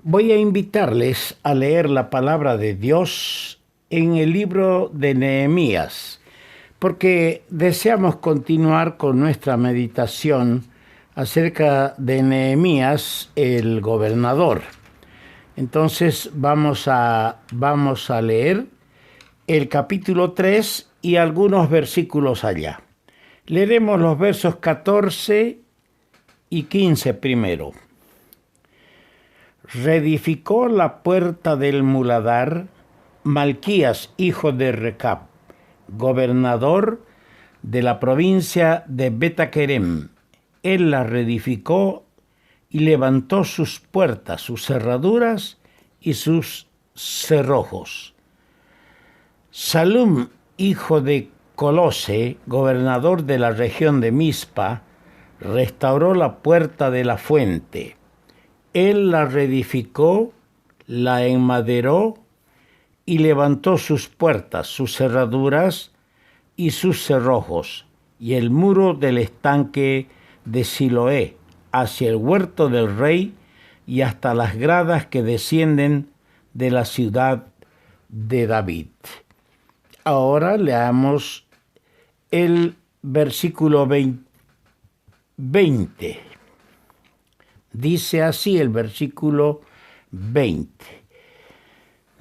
Voy a invitarles a leer la palabra de Dios en el libro de Nehemías, porque deseamos continuar con nuestra meditación acerca de Nehemías, el gobernador. Entonces vamos a leer el capítulo 3 y algunos versículos allá. Leeremos los versos 14 y 15 primero. Reedificó la puerta del muladar Malquías, hijo de Recab, gobernador de la provincia de Betaquerem. Él la reedificó y levantó sus puertas, sus cerraduras y sus cerrojos. Salum, hijo de Colose, gobernador de la región de Mizpa, restauró la puerta de la fuente. Él la reedificó, la enmaderó y levantó sus puertas, sus cerraduras y sus cerrojos, y el muro del estanque de Siloé, hacia el huerto del rey y hasta las gradas que descienden de la ciudad de David. Ahora leamos el versículo 20. Dice así el versículo 20.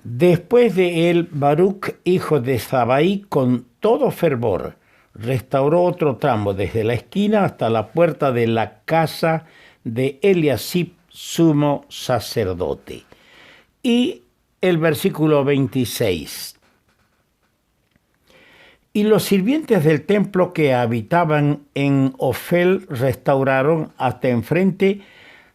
Después de él, Baruch, hijo de Zabai, con todo fervor, restauró otro tramo desde la esquina hasta la puerta de la casa de Eliasib, sumo sacerdote. Y el versículo 26. Y los sirvientes del templo que habitaban en Ofel restauraron hasta enfrente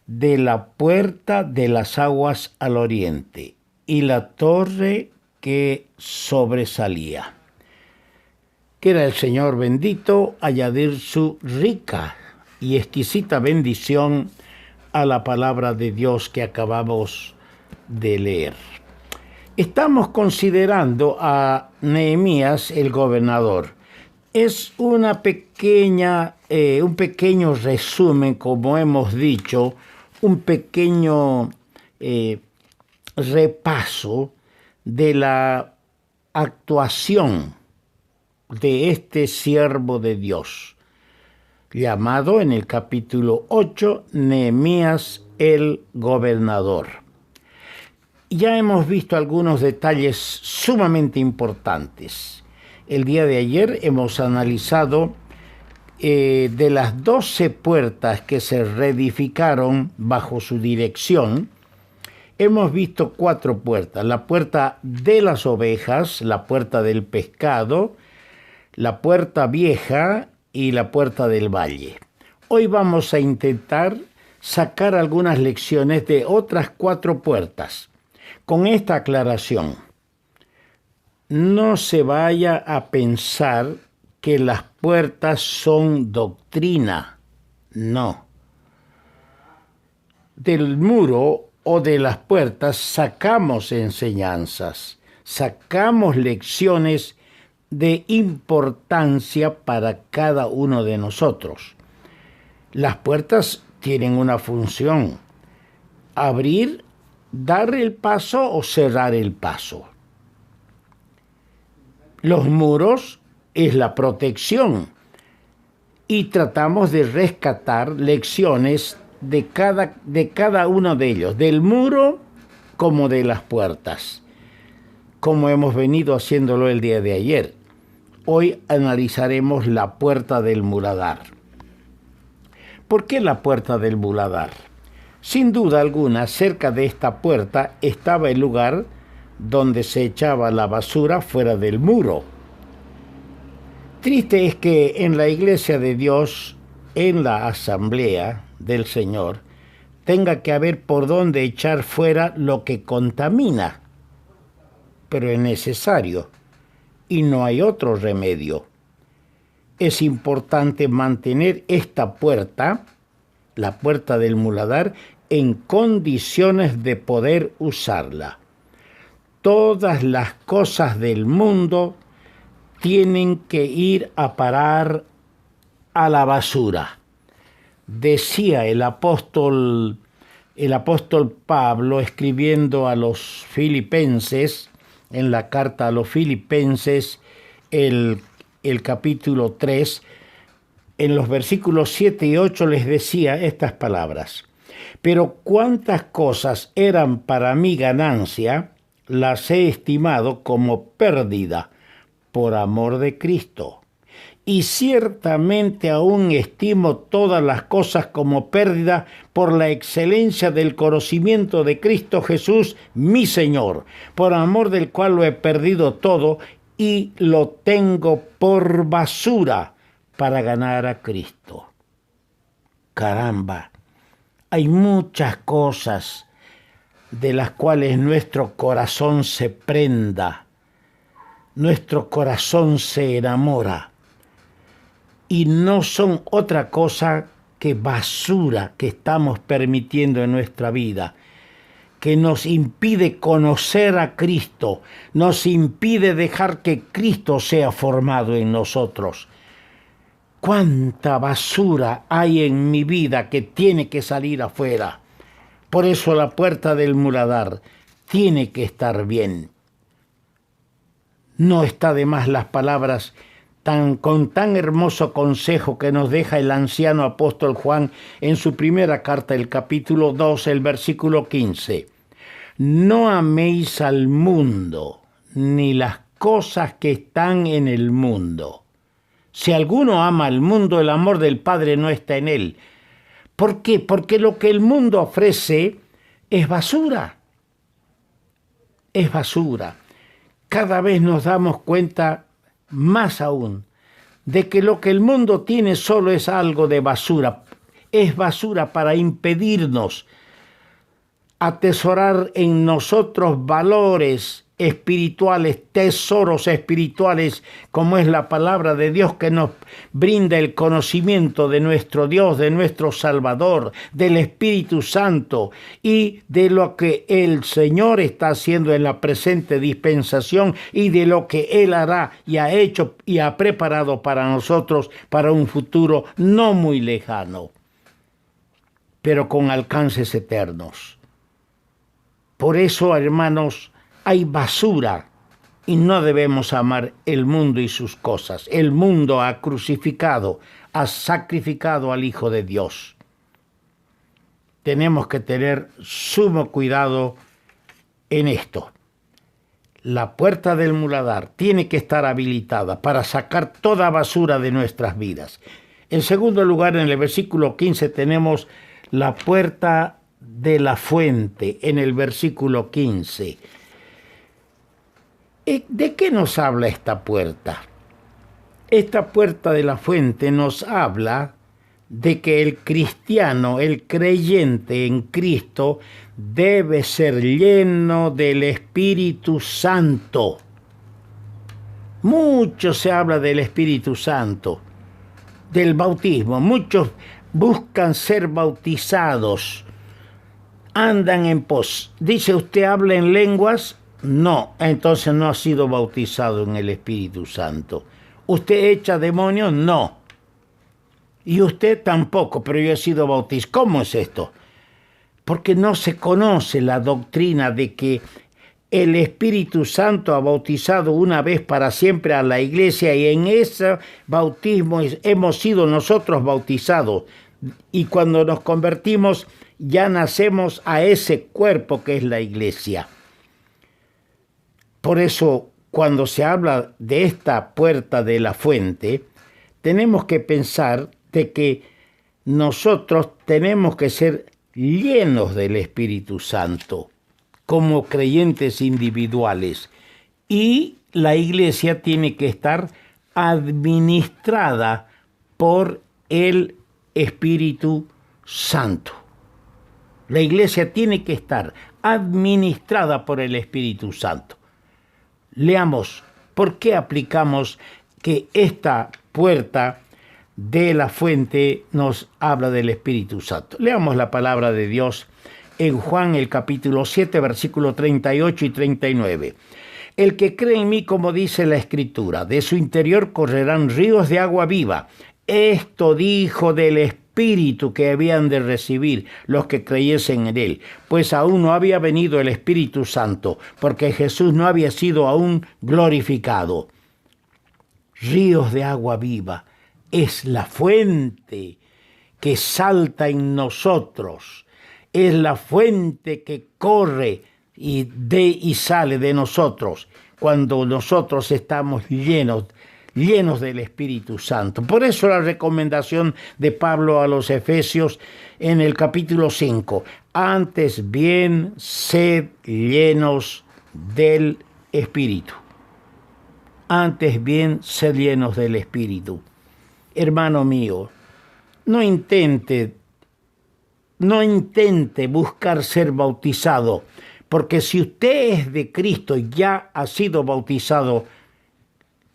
de la puerta de las aguas al oriente y la torre que sobresalía. Quiera el Señor bendito añadir su rica y exquisita bendición a la palabra de Dios que acabamos de leer. Estamos considerando a Nehemías el gobernador. Es un pequeño resumen, como hemos dicho, un pequeño repaso de la actuación de este siervo de Dios, llamado en el capítulo 8 Nehemías el gobernador. Ya hemos visto algunos detalles sumamente importantes. El día de ayer hemos analizado de las 12 puertas que se reedificaron bajo su dirección. Hemos visto 4 puertas: la puerta de las ovejas, la puerta del pescado, la puerta vieja y la puerta del valle. Hoy vamos a intentar sacar algunas lecciones de otras 4 puertas. Con esta aclaración, no se vaya a pensar que las puertas son doctrina. No. Del muro o de las puertas sacamos enseñanzas, sacamos lecciones de importancia para cada uno de nosotros. Las puertas tienen una función: abrir, dar el paso o cerrar el paso. Los muros es la protección y tratamos de rescatar lecciones de cada uno de ellos, del muro como de las puertas, como hemos venido haciéndolo el día de ayer. Hoy analizaremos la puerta del muladar. ¿Por qué la puerta del muladar? Sin duda alguna, cerca de esta puerta estaba el lugar donde se echaba la basura fuera del muro. Triste es que en la iglesia de Dios, en la asamblea del Señor, tenga que haber por dónde echar fuera lo que contamina. Pero es necesario y no hay otro remedio. Es importante mantener esta puerta, la puerta del muladar, en condiciones de poder usarla. Todas las cosas del mundo tienen que ir a parar a la basura. Decía el apóstol el apóstol Pablo, escribiendo a los filipenses, en la carta a los filipenses, el capítulo 3, en los versículos 7 y 8 les decía estas palabras: pero cuántas cosas eran para mi ganancia, las he estimado como pérdida por amor de Cristo. Y ciertamente aún estimo todas las cosas como pérdida por la excelencia del conocimiento de Cristo Jesús, mi Señor, por amor del cual lo he perdido todo y lo tengo por basura para ganar a Cristo. Caramba, hay muchas cosas de las cuales nuestro corazón se prenda, nuestro corazón se enamora, y no son otra cosa que basura que estamos permitiendo en nuestra vida, que nos impide conocer a Cristo, nos impide dejar que Cristo sea formado en nosotros. ¿Cuánta basura hay en mi vida que tiene que salir afuera? Por eso la puerta del muladar tiene que estar bien. No está de más las palabras con tan hermoso consejo que nos deja el anciano apóstol Juan en su primera carta, el capítulo 2, el versículo 15. No améis al mundo, ni las cosas que están en el mundo. Si alguno ama al mundo, el amor del Padre no está en él. ¿Por qué? Porque lo que el mundo ofrece es basura. Es basura. Cada vez nos damos cuenta más aún de que lo que el mundo tiene solo es algo de basura. Es basura para impedirnos atesorar en nosotros valores espirituales, tesoros espirituales, como es la palabra de Dios, que nos brinda el conocimiento de nuestro Dios, de nuestro Salvador, del Espíritu Santo y de lo que el Señor está haciendo en la presente dispensación y de lo que Él hará y ha hecho y ha preparado para nosotros para un futuro no muy lejano, pero con alcances eternos. Por eso, hermanos, hay basura y no debemos amar el mundo y sus cosas. El mundo ha crucificado, ha sacrificado al Hijo de Dios. Tenemos que tener sumo cuidado en esto. La puerta del muladar tiene que estar habilitada para sacar toda basura de nuestras vidas. En segundo lugar, en el versículo 15 tenemos la puerta de la fuente, en el versículo 15. ¿De qué nos habla esta puerta? Esta puerta de la fuente nos habla de que el cristiano, el creyente en Cristo, debe ser lleno del Espíritu Santo. Mucho se habla del Espíritu Santo, del bautismo. Muchos buscan ser bautizados, andan en pos. Dice, ¿usted habla en lenguas? No, entonces no ha sido bautizado en el Espíritu Santo. ¿Usted echa demonios? No. Y usted tampoco, pero yo he sido bautizado. ¿Cómo es esto? Porque no se conoce la doctrina de que el Espíritu Santo ha bautizado una vez para siempre a la iglesia y en ese bautismo hemos sido nosotros bautizados. Y cuando nos convertimos ya nacemos a ese cuerpo que es la iglesia. Por eso, cuando se habla de esta puerta de la fuente, tenemos que pensar de que nosotros tenemos que ser llenos del Espíritu Santo como creyentes individuales y la iglesia tiene que estar administrada por el Espíritu Santo. La iglesia tiene que estar administrada por el Espíritu Santo. Leamos por qué aplicamos que esta puerta de la fuente nos habla del Espíritu Santo. Leamos la palabra de Dios en Juan el capítulo 7, versículos 38 y 39. El que cree en mí, como dice la Escritura, de su interior correrán ríos de agua viva. Esto dijo del Espíritu Espíritu que habían de recibir los que creyesen en Él, pues aún no había venido el Espíritu Santo, porque Jesús no había sido aún glorificado. Ríos de agua viva es la fuente que salta en nosotros, es la fuente que corre y sale de nosotros cuando nosotros estamos llenos del Espíritu Santo. Por eso la recomendación de Pablo a los Efesios en el capítulo 5, antes bien sed llenos del Espíritu. Antes bien sed llenos del Espíritu. Hermano mío, no intente buscar ser bautizado, porque si usted es de Cristo y ya ha sido bautizado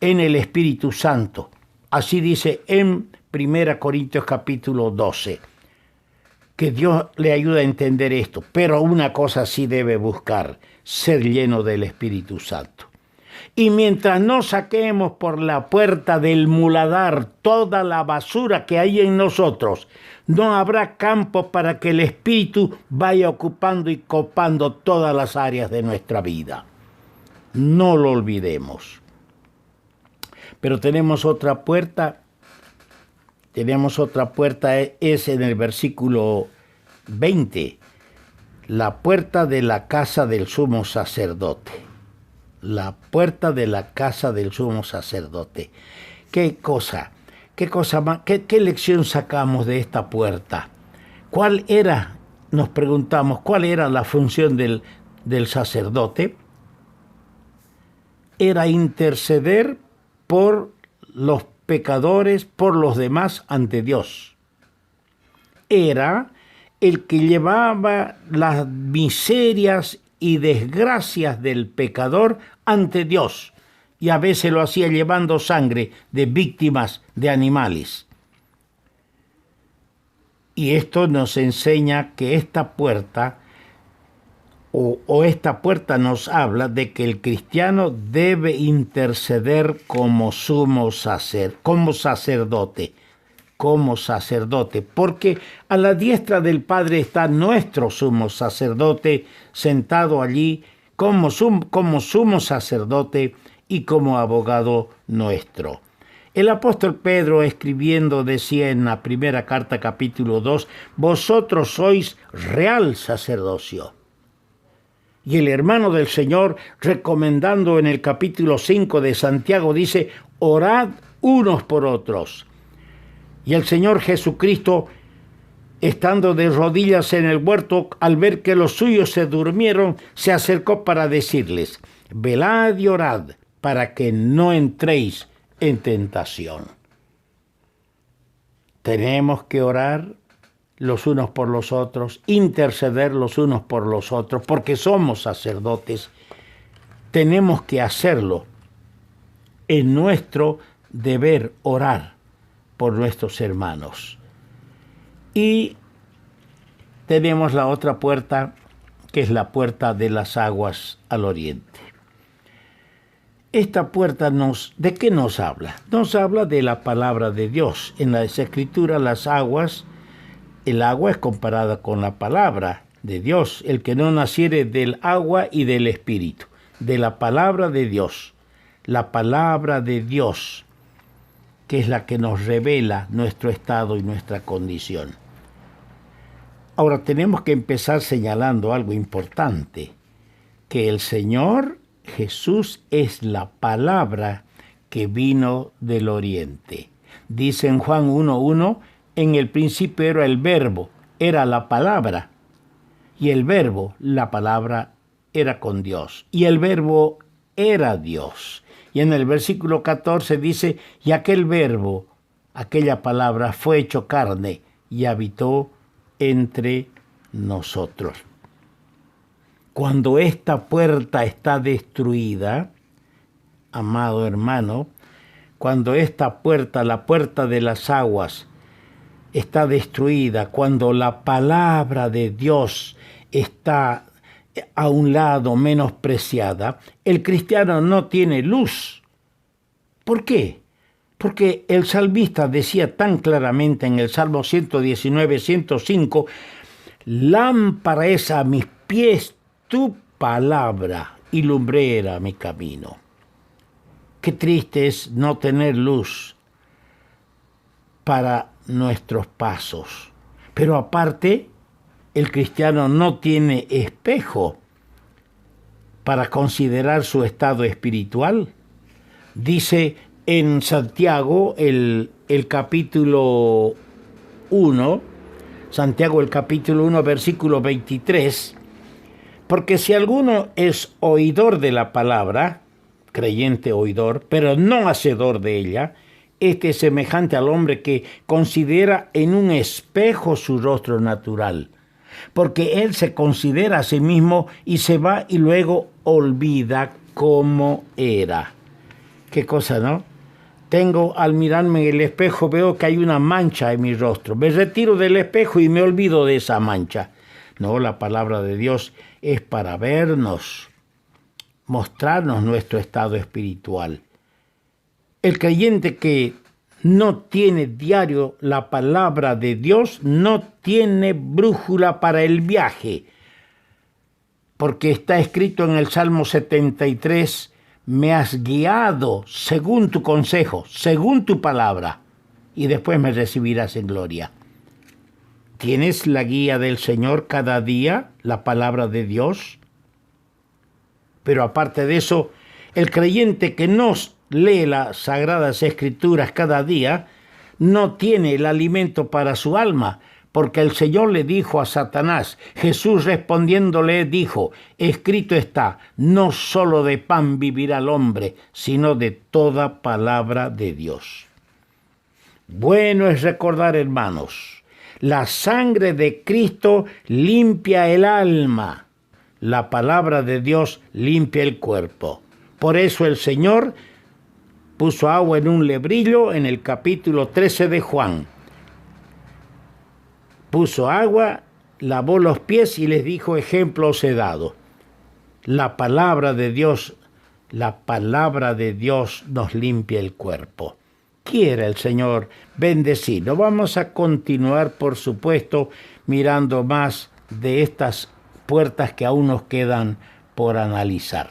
en el Espíritu Santo, así dice en 1 Corintios capítulo 12, que Dios le ayude a entender esto, pero una cosa sí debe buscar, ser lleno del Espíritu Santo. Y mientras no saquemos por la puerta del muladar toda la basura que hay en nosotros, no habrá campo para que el Espíritu vaya ocupando y copando todas las áreas de nuestra vida. No lo olvidemos. Pero tenemos otra puerta. Es en el versículo 20. La puerta de la casa del sumo sacerdote. La puerta de la casa del sumo sacerdote. ¿Qué cosa más? ¿Qué lección sacamos de esta puerta? Nos preguntamos, ¿cuál era la función del sacerdote? Era interceder por los pecadores, por los demás ante Dios. Era el que llevaba las miserias y desgracias del pecador ante Dios, y a veces lo hacía llevando sangre de víctimas de animales. Y esto nos enseña que esta puerta esta puerta nos habla de que el cristiano debe interceder como sacerdote, porque a la diestra del Padre está nuestro sumo sacerdote sentado allí como sumo sacerdote y como abogado nuestro. El apóstol Pedro, escribiendo, decía en la primera carta, capítulo 2, vosotros sois real sacerdocio. Y el hermano del Señor, recomendando en el capítulo 5 de Santiago, dice, orad unos por otros. Y el Señor Jesucristo, estando de rodillas en el huerto, al ver que los suyos se durmieron, se acercó para decirles, velad y orad, para que no entréis en tentación. Tenemos que orar los unos por los otros, interceder los unos por los otros, porque somos sacerdotes. Tenemos que hacerlo. Es nuestro deber orar por nuestros hermanos. Y tenemos la otra puerta, que es la puerta de las aguas al oriente. Esta puerta ¿de qué nos habla? Nos habla de la palabra de Dios. En las Escrituras, el agua es comparada con la palabra de Dios. El que no naciere del agua y del Espíritu, de la palabra de Dios. La palabra de Dios, que es la que nos revela nuestro estado y nuestra condición. Ahora tenemos que empezar señalando algo importante, que el Señor Jesús es la palabra que vino del oriente. Dice en Juan 1:1, en el principio era el verbo, era la palabra, y el verbo, la palabra, era con Dios, y el verbo era Dios. Y en el versículo 14 dice, y aquel verbo, aquella palabra, fue hecho carne y habitó entre nosotros. Cuando esta puerta está destruida, amado hermano, cuando esta puerta, la puerta de las aguas, está destruida, cuando la palabra de Dios está a un lado menospreciada, el cristiano no tiene luz. ¿Por qué? Porque el salmista decía tan claramente en el Salmo 119, 105, lámpara es a mis pies tu palabra y lumbrera mi camino. Qué triste es no tener luz para nuestros pasos. Pero aparte, el cristiano no tiene espejo para considerar su estado espiritual. Dice en Santiago el capítulo 1, Santiago el capítulo 1, versículo 23, porque si alguno es oidor de la palabra, creyente oidor, pero no hacedor de ella, este es semejante al hombre que considera en un espejo su rostro natural, porque él se considera a sí mismo y se va y luego olvida cómo era. Qué cosa, ¿no? Al mirarme en el espejo, veo que hay una mancha en mi rostro. Me retiro del espejo y me olvido de esa mancha. No, la palabra de Dios es para vernos, mostrarnos nuestro estado espiritual. El creyente que no tiene diario la palabra de Dios no tiene brújula para el viaje, porque está escrito en el Salmo 73, me has guiado según tu consejo, según tu palabra, y después me recibirás en gloria. ¿Tienes la guía del Señor cada día, la palabra de Dios? Pero aparte de eso, el creyente que no lee las Sagradas Escrituras cada día, no tiene el alimento para su alma, porque el Señor le dijo a Satanás, Jesús respondiéndole dijo, escrito está, no solo de pan vivirá el hombre, sino de toda palabra de Dios. Bueno es recordar, hermanos, la sangre de Cristo limpia el alma, la palabra de Dios limpia el cuerpo. Por eso el Señor puso agua en un lebrillo en el capítulo 13 de Juan. Puso agua, lavó los pies y les dijo, ejemplo os he dado. La palabra de Dios nos limpia el cuerpo. Quiere el Señor bendecirnos. Vamos a continuar, por supuesto, mirando más de estas puertas que aún nos quedan por analizar.